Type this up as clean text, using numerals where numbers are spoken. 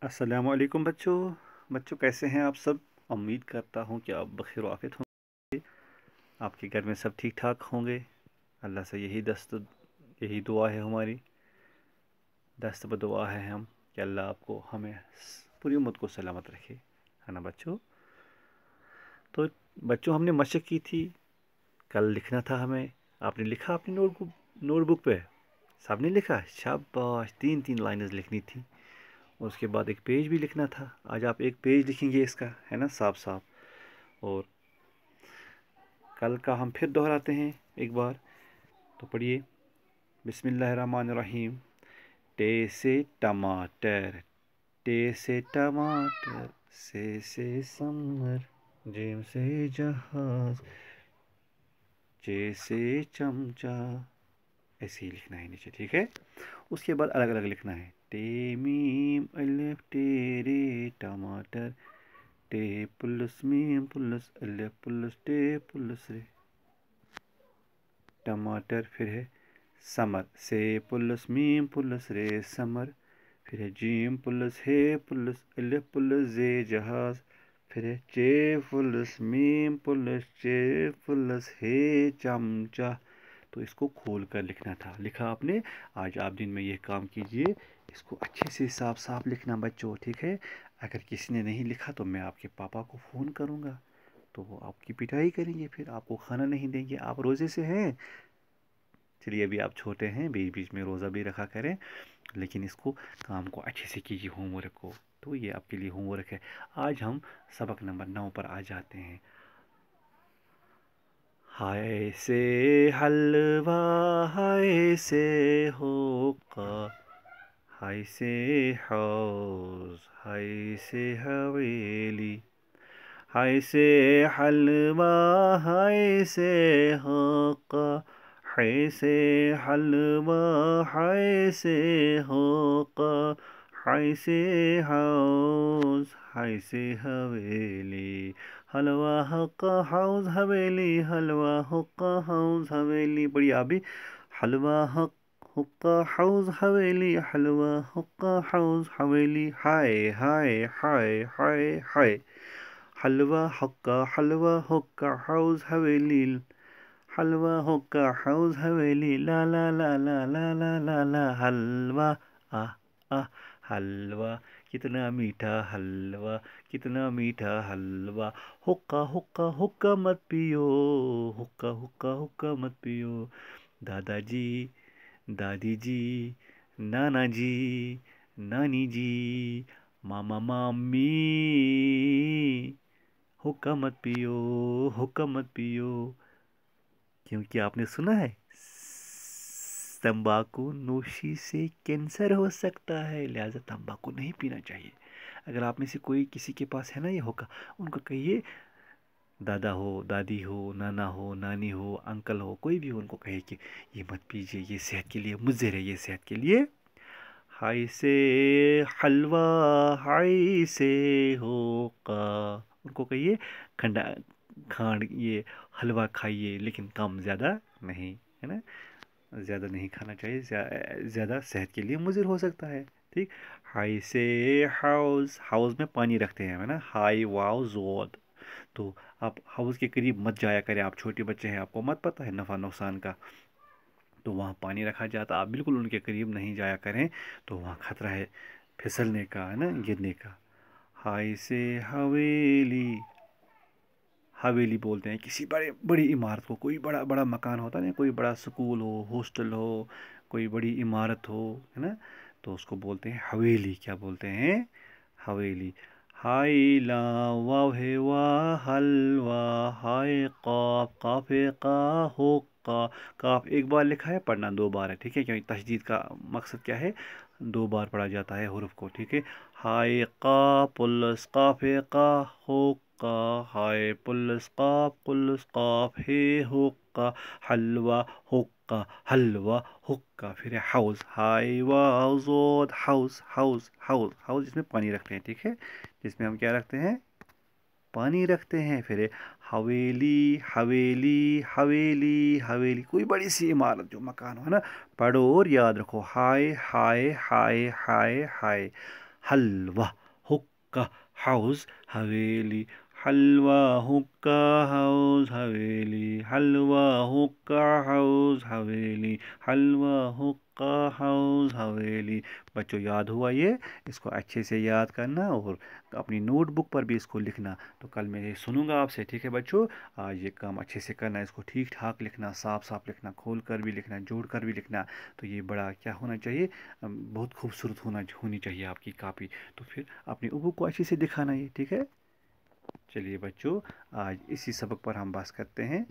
السلام علیکم بچوں کیسے ہیں آپ سب؟ امید کرتا ہوں کہ آپ بخیر و عافیت ہوں. آپ کے گھر میں سب ٹھیک ٹھاک ہوں گے. اللہ سے یہی دعا ہے ہماری. دست بدعا ہے ہم کہ اللہ آپ کو ہمیں پوری امت کو سلامت رکھے، ہے نا بچوں؟ تو بچوں ہم نے مشق کی تھی، کل لکھنا تھا ہمیں. آپ نے لکھا اپنی نوٹ بک پہ؟ سب نے لکھا؟ شاباش، 3 لائنز لکھنی تھی. اس کے بعد ایک پیج بھی لکھنا تھا. آج آپ ایک پیج لکھیں گے اس کا، ہے نا، صاف. اور کل کا ہم پھر دہراتے ہیں ایک بار. تو پڑھیے، بسم اللہ الرحمن الرحیم. ٹے سے ٹماٹر، ٹے سے ٹماٹر، سے سمر، جیم سے جہاز، چے سے چمچہ. ایسے ہی لکھنا ہے نیچے، ٹھیک ہے؟ اس کے بعد الگ الگ لکھنا ہے. ٹے میم الف ٹے رے ٹماٹر، ٹے پلس میم پلس الف پلس ٹے پلس رے ٹماٹر. پھر ہے سمر، سے پلس میم پلس رے سمر. پھر ہے جیم پلس ہے پلس الف پلس زے جہاز. پھر ہے چے پلس میم پلس چے پلس ہے چمچہ. تو اس کو کھول کر لکھنا تھا. لکھا آپ نے؟ آج آپ دن میں یہ کام کیجئے، اس کو اچھے سے صاف لکھنا بچوں، ٹھیک ہے؟ اگر کسی نے نہیں لکھا تو میں آپ کے پاپا کو فون کروں گا، تو وہ آپ کی پٹائی کریں گے، پھر آپ کو کھانا نہیں دیں گے. آپ روزے سے ہیں. چلیے ابھی آپ چھوٹے ہیں، بیچ بیچ میں روزہ بھی رکھا کریں، لیکن اس کو کام کو اچھے سے کیجیے، ہوم ورک کو. تو یہ آپ کے لیے ہوم ورک ہے. آج ہم سبق نمبر 9 پر آ جاتے ہیں. ہائے سے حلوہ، ہائے سے ہوقا، ہائے سے حوض، ہائے سے حویلی. ہائے سے حلوہ، ہائے سے ہوقا، ہائے سے حلوہ، ہائے سے ہوقا، ہائے سے حوض، ہائے سے حویلی. حلوہ ہوقا حوض حویلی، حلوہ ہوقا حوض حویلی. بڑی آبی. حلوہ ہوقا حوض حویلی، حلوہ ہوقا حوض حویلی. ہائے ہائے ہائے ہائے ہائے. حلوہ ہوقا حوض حویلی، حلوہ ہوقا حوض حویلی. لا لا لا لا لا لا لا لا. حلوہ حلوہ، کتنا میٹھا حلوہ، کتنا میٹھا حلوہ. حقہ حقہ حقہ مت پیو، حقہ حقہ حقہ مت پیو. دادا جی، دادی جی، نانا جی، نانی جی، ماما مامی، حقہ مت پیو، حقہ مت پیو. کیونکہ آپ نے سنا ہے تمباکو نوشی سے کینسر ہو سکتا ہے، لہذا تمباکو نہیں پینا چاہیے. اگر آپ میں سے کوئی کسی کے پاس ہے نا یہ ہوکا، ان کو کہیے، دادا ہو، دادی ہو، نانا ہو، نانی ہو، انکل ہو، کوئی بھی ہو، ان کو کہے کہ یہ مت پیجیے، یہ صحت کے لیے مضر ہے، یہ صحت کے لیے. ہائی سے حلوہ، ہائی سے ہوکا. ان کو کہیے کھانڈ یہ حلوہ کھائیے، لیکن کم، زیادہ نہیں، ہے نا؟ زیادہ نہیں کھانا چاہیے، زیادہ صحت کے لیے مضر ہو سکتا ہے، ٹھیک؟ ہائی سے حوض، حوض میں پانی رکھتے ہیں، ہے نا؟ ہائی واو زود. تو آپ حوض کے قریب مت جایا کریں. آپ چھوٹے بچے ہیں، آپ کو مت پتہ ہے نفع نقصان کا. تو وہاں پانی رکھا جاتا، آپ بالکل ان کے قریب نہیں جایا کریں، تو وہاں خطرہ ہے پھسلنے کا، ہے نا، گرنے کا. ہائی سے حویلی، حویلی بولتے ہیں کسی بڑی عمارت کو. کوئی بڑا مکان ہوتا ہے نا، کوئی بڑا سکول ہو، ہاسٹل ہو، کوئی بڑی عمارت ہو، ہے نا، تو اس کو بولتے ہیں حویلی. کیا بولتے ہیں؟ حویلی. ہائی لا واو ہے وا حلوہ، ہائے قاف، قاف ہے قا ہو قا. قاف ایک بار لکھا ہے، پڑھنا 2 بار ہے، ٹھیک ہے؟ کیونکہ تشدید کا مقصد کیا ہے؟ 2 بار پڑھا جاتا ہے حروف کو، ٹھیک ہے؟ ہائے قا پلس قاف ہے قا ہو قا، ہائے پلس قاف پلس قاف ہے ہو قا. حلوہ حقہ، حلوہ حقہ. پھر ہے حوض، ہائے واو زود، حوض حوض حوض حوض، جس میں پانی رکھتے ہیں، ٹھیک ہے؟ جس میں ہم کیا رکھتے ہیں؟ پانی رکھتے ہیں. پھر ہے حویلی، حویلی حویلی حویلی. کوئی بڑی سی عمارت جو مکان ہو نا. پڑھو اور یاد رکھو. ہائے ہائے ہائے ہائے ہائے. حلوہ، حکا حوض حویلی، حلوہ حکا حوض حویلی، حلوہ حکا حوض حویلی، حلوہ حکا حوض حویلی۔ بچوں یاد ہوا یہ؟ اس کو اچھے سے یاد کرنا اور اپنی نوٹ بک پر بھی اس کو لکھنا۔ تو کل میں یہ سنوں گا آپ سے، ٹھیک ہے بچوں؟ آج یہ کام اچھے سے کرنا، اس کو ٹھیک ٹھاک لکھنا، صاف صاف لکھنا، کھول کر بھی لکھنا، جوڑ کر بھی لکھنا۔ تو یہ بڑا کیا ہونا چاہیے، بہت خوبصورت ہونی چاہیے آپ کی کاپی۔ تو پھر اپنے ابو کو اچھے سے دکھانا یہ، ٹھیک ہے؟ چلیے بچوں، آج اسی سبق پر ہم بات کرتے ہیں۔